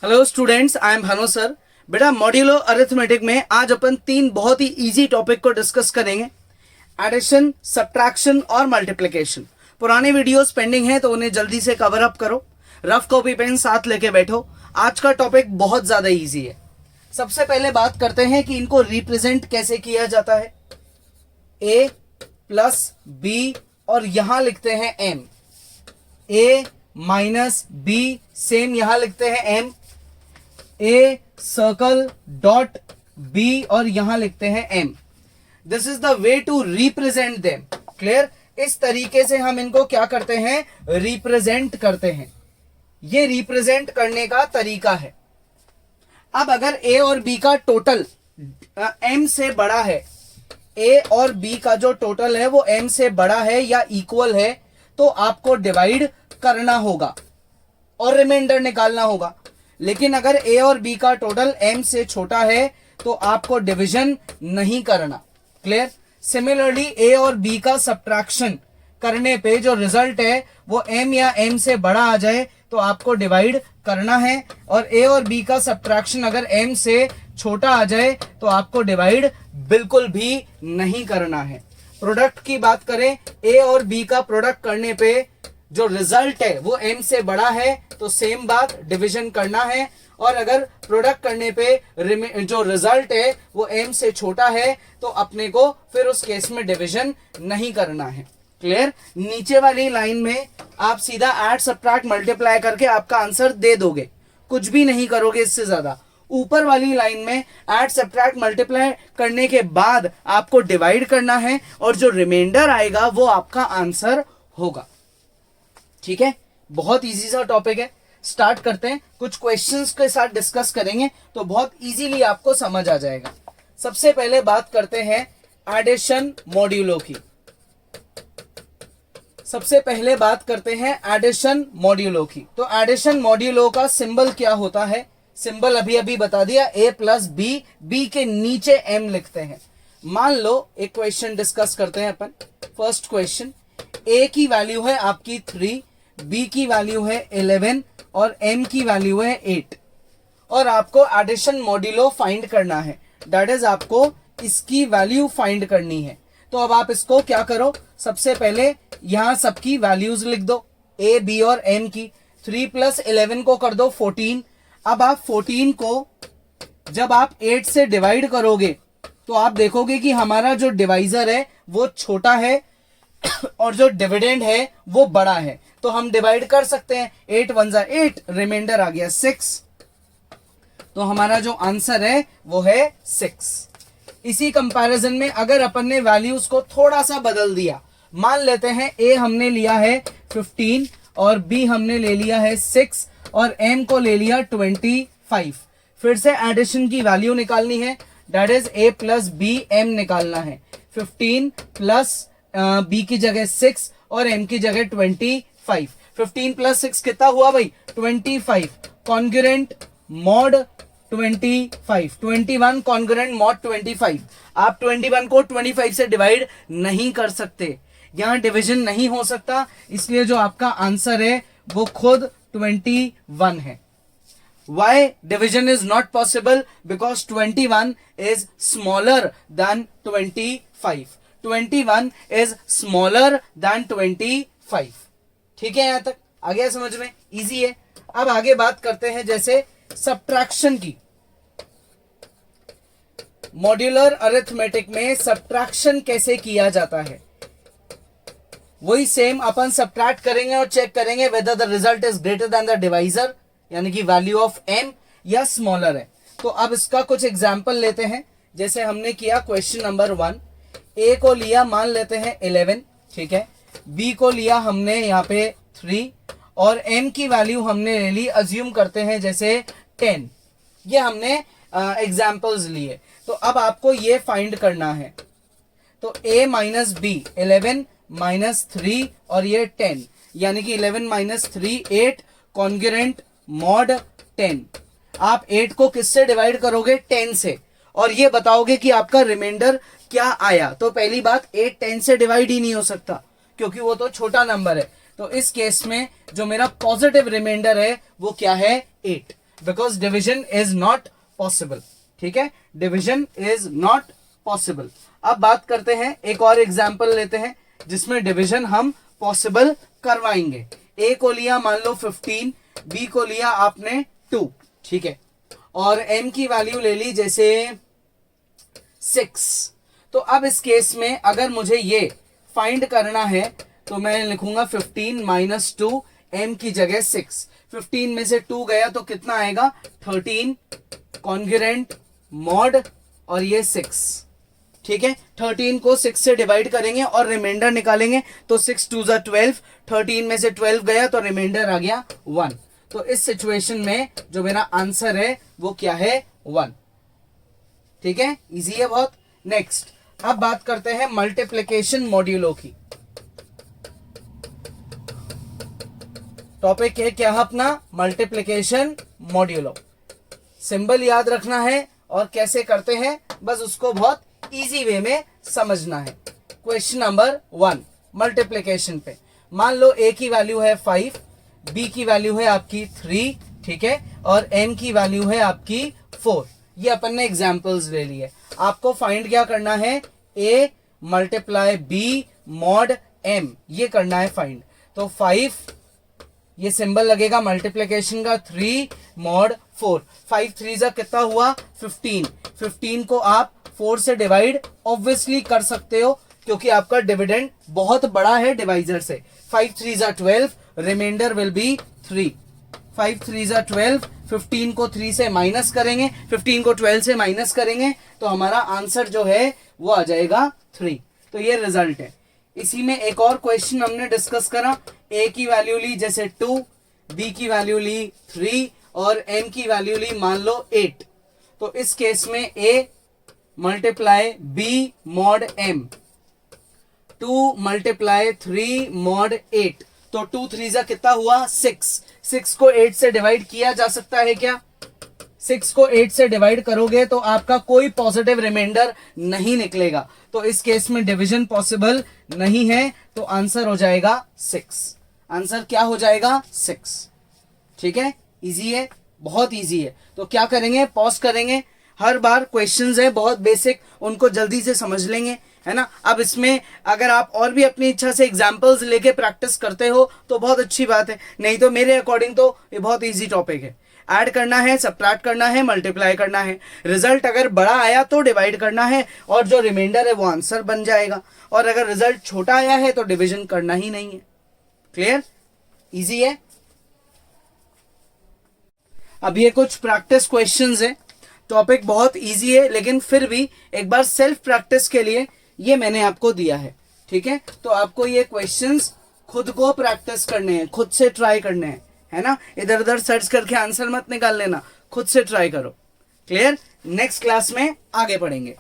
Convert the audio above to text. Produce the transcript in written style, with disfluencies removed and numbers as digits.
Hello students, I am Bhanu sir. बेटा modulo arithmetic में आज अपन तीन बहुत ही इजी टॉपिक को डिस्कस करेंगे। एडिशन, सब्ट्रैक्शन और मल्टीप्लिकेशन। पुराने वीडियोस पेंडिंग हैं तो उन्हें जल्दी से कवर अप करो। रफ कॉपी पेन साथ लेके बैठो। आज का टॉपिक बहुत ज्यादा इजी है। सबसे पहले बात करते हैं कि इनको रिप्रेजेंट कैसे किया जाता है। a प्लस बी और यहां लिखते हैं m। a minus B same यहां लिखते हैं m। a circle dot b और यहां लिखते हैं m। This is the way to represent them. Clear? इस तरीके से हम इनको क्या करते हैं, रिप्रेजेंट करते हैं। ये रिप्रेजेंट करने का तरीका है। अब अगर a और b का टोटल m से बड़ा है, a और b का जो टोटल है वो m से बड़ा है या इक्वल है, तो आपको डिवाइड करना होगा और रिमाइंडर निकालना होगा। लेकिन अगर a और b का टोटल m से छोटा है तो आपको डिवीजन नहीं करना। क्लियर? सिमिलरली a और b का सब्ट्रैक्शन करने पे जो रिजल्ट है वो m या m से बड़ा आ जाए तो आपको डिवाइड करना है, और a और b का सब्ट्रैक्शन अगर m से छोटा आ जाए तो आपको डिवाइड बिल्कुल भी नहीं करना है। प्रोडक्ट की बात करें, a और b का प्रोडक्ट करने पे जो रिजल्ट है वो m से बड़ा है तो सेम बात, डिवीजन करना है। और अगर प्रोडक्ट करने पे जो रिजल्ट है वो m से छोटा है तो अपने को फिर उस केस में डिवीजन नहीं करना है। क्लियर? नीचे वाली लाइन में आप सीधा ऐड, सब्ट्रैक्ट, मल्टीप्लाई करके आपका आंसर दे दोगे, कुछ भी नहीं करोगे इससे ज्यादा। ऊपर वाली लाइन में ऐड, सब्ट्रैक्ट, मल्टीप्लाई करने के बाद आपको डिवाइड करना है और जो रिमाइंडर आएगा वो आपका आंसर होगा। ठीक है? बहुत इजी सा टॉपिक है। स्टार्ट करते हैं। कुछ क्वेश्चंस के साथ डिस्कस करेंगे तो बहुत इजीली आपको समझ आ जाएगा। सबसे पहले बात करते हैं एडिशन मॉड्यूलो की। सबसे पहले बात करते हैं एडिशन मॉड्यूलो की। तो एडिशन मॉड्यूलो का सिंबल क्या होता है? सिंबल अभी अभी बता दिया, a प्लस बी, बी के नीचे m लिखते हैं। मान लो एक क्वेश्चन डिस्कस करते हैं अपन। फर्स्ट क्वेश्चन, a की वैल्यू है आपकी 3, b की वैल्यू है 11 और m की वैल्यू है 8, और आपको एडिशन मॉड्यूलो फाइंड करना है। दैट इज आपको इसकी वैल्यू फाइंड करनी है। तो अब आप इसको क्या करो, सबसे पहले यहां सबकी वैल्यूज लिख दो, a, b और m की। 3 प्लस 11 को कर दो 14। अब आप 14 को जब आप 8 से डिवाइड करोगे तो आप देखोगे कि हमारा जो डिवाइजर है वो छोटा है और जो डिविडेंड है वो बड़ा है, तो हम डिवाइड कर सकते हैं। 8 1 जा 8, रिमाइंडर आ गया 6, तो हमारा जो आंसर है वो है 6। इसी कंपैरिजन में अगर अपन ने वैल्यूज को थोड़ा सा बदल दिया, मान लेते हैं a हमने लिया है 15 और b हमने ले लिया है 6 और m को ले लिया 25। फिर से एडिशन की वैल्यू निकालनी है, that is a plus B m निकालना है। 15 प्लस b की जगह 6 और m की जगह 25। 15 प्लस 6 कितना हुआ भाई? 25। Congruent mod 25, 21 congruent mod 25। आप 21 को 25 से डिवाइड नहीं कर सकते, यहां डिवीजन नहीं हो सकता, इसलिए जो आपका आंसर है वो खुद 21 है। Why division is not possible? Because 21 is smaller than 25. 21 is smaller than 25. ठीक है? यहां तक आ गया समझ में? इजी है। अब आगे बात करते हैं जैसे सब्ट्रैक्शन की। मॉड्यूलर अरिथमेटिक में सब्ट्रैक्शन कैसे किया जाता है? वही सेम, अपन सब्ट्रैक्ट करेंगे और चेक करेंगे whether the result is greater than the divisor, यानी कि वैल्यू ऑफ m, या स्मॉलर है। तो अब इसका कुछ एग्जांपल लेते हैं। जैसे हमने किया क्वेश्चन नंबर 1, a को लिया मान लेते हैं 11, ठीक है, b को लिया हमने यहाँ पे 3 और m की वैल्यू हमने ले ली, अज्यूम करते हैं जैसे 10। ये हमने एग्जाम्पल्स लिए। तो अब आपको ये फाइंड करना है। तो a माइनस बी, 11 माइनस 3 और ये 10, यानी कि 11 माइनस 3 8, कॉन्ग्रुएंट मॉड 10। आप 8 को किससे डिवाइड करोगे? 10 से, और ये बताओगे कि आपका रिमाइंडर क्या आया। तो पहली बात, 8 10 से डिवाइड ही नहीं हो सकता क्योंकि वो तो छोटा नंबर है। तो इस केस में जो मेरा पॉजिटिव रिमाइंडर है वो क्या है? 8। Because division is not possible. ठीक है, डिविजन इज नॉट पॉसिबल। अब बात करते हैं, एक और एग्जाम्पल लेते हैं जिसमें डिविजन हम पॉसिबल करवाएंगे। ए को लिया मान लो 15, बी को लिया आपने 2, ठीक है, और m की वैल्यू ले ली जैसे 6। तो अब इस केस में अगर मुझे ये फाइंड करना है तो मैं लिखूंगा 15 माइनस 2, m की जगह 6। 15 में से 2 गया तो कितना आएगा 13, कॉन्ग्रुएंट मॉड और ये 6। ठीक है, 13 को 6 से डिवाइड करेंगे और रिमाइंडर निकालेंगे तो 6 2 ज़ा 12, 13 में से 12 गया तो रिमाइंडर आ गया 1। तो इस सिचुएशन में जो मेरा आंसर है वो क्या है 1। ठीक है, इजी है बहुत। नेक्स्ट, अब बात करते हैं मल्टीप्लिकेशन मॉड्यूलो की। टॉपिक है क्या अपना, मल्टीप्लिकेशन मॉड्यूलो। सिंबल याद रखना है और कैसे करते हैं बस उसको बहुत इजी वे में समझना है। क्वेश्चन नंबर 1 मल्टीप्लिकेशन पे, मान लो a की वैल्यू है 5, b की वैल्यू है आपकी 3, ठीक है, और m की वैल्यू है आपकी 4। ये अपन ने एग्जांपल्स ले लिए। आपको फाइंड क्या करना है, a multiply b mod m, ये करना है फाइंड। तो 5 ये सिंबल लगेगा मल्टीप्लिकेशन का, 3 मॉड 4, 5 3 जा कितना हुआ 15। 15 को आप 4 से डिवाइड ऑब्वियसली कर सकते हो क्योंकि आपका डिविडेंड बहुत बड़ा है डिवाइजर से। 5 3 जा 12, रिमाइंडर विल बी 3। 5 3 जा 12, 15 को 3 से माइनस करेंगे, 15 को 12 से माइनस करेंगे तो हमारा आंसर जो है वो आ जाएगा 3। तो ये रिजल्ट है। इसी में एक और क्वेश्चन हमने डिस्कस करा, a की वैल्यू ली जैसे 2, b की वैल्यू ली 3 और m की वैल्यू ली मान लो 8। तो इस केस में a multiply b mod m, 2 multiply 3 mod 8। तो 2 3 जा कितना हुआ 6। 6 को 8 से डिवाइड किया जा सकता है क्या, 6 को 8 से डिवाइड करोगे तो आपका कोई पॉजिटिव रिमाइंडर नहीं निकलेगा। तो इस केस में डिवीजन पॉसिबल नहीं है, तो आंसर हो जाएगा 6। आंसर क्या हो जाएगा 6। ठीक है, इजी है, बहुत इजी है। तो क्या करेंगे, पॉज करेंगे, हर बार क्वेश्चंस है बहुत बेसिक, उनको जल्दी से समझ लेंगे, है ना। अब इसमें अगर आप और भी अपनी इच्छा से एग्जांपल्स लेके प्रैक्टिस करते हो तो बहुत अच्छी बात है, नहीं तो मेरे अकॉर्डिंग तो ये बहुत इजी टॉपिक है। ऐड करना है, सबट्रैक्ट करना है, मल्टीप्लाई करना है, रिजल्ट अगर बड़ा आया तो डिवाइड करना है और जो रिमाइंडर है वो आंसर बन जाएगा, और अगर रिजल्ट छोटा आया है तो डिवीजन करना ही नहीं है। क्लियर, इजी है। अब ये कुछ प्रैक्टिस क्वेश्चंस है, टॉपिक बहुत इजी है लेकिन फिर भी एक बार सेल्फ प्रैक्टिस के लिए ये मैंने आपको दिया है। ठीक है, तो आपको ये क्वेश्चंस खुद को प्रैक्टिस करने हैं, खुद से ट्राई करने हैं, है ना। इधर उधर सर्च करके आंसर मत निकाल लेना, खुद से ट्राई करो। क्लियर, नेक्स्ट क्लास में आगे पढ़ेंगे।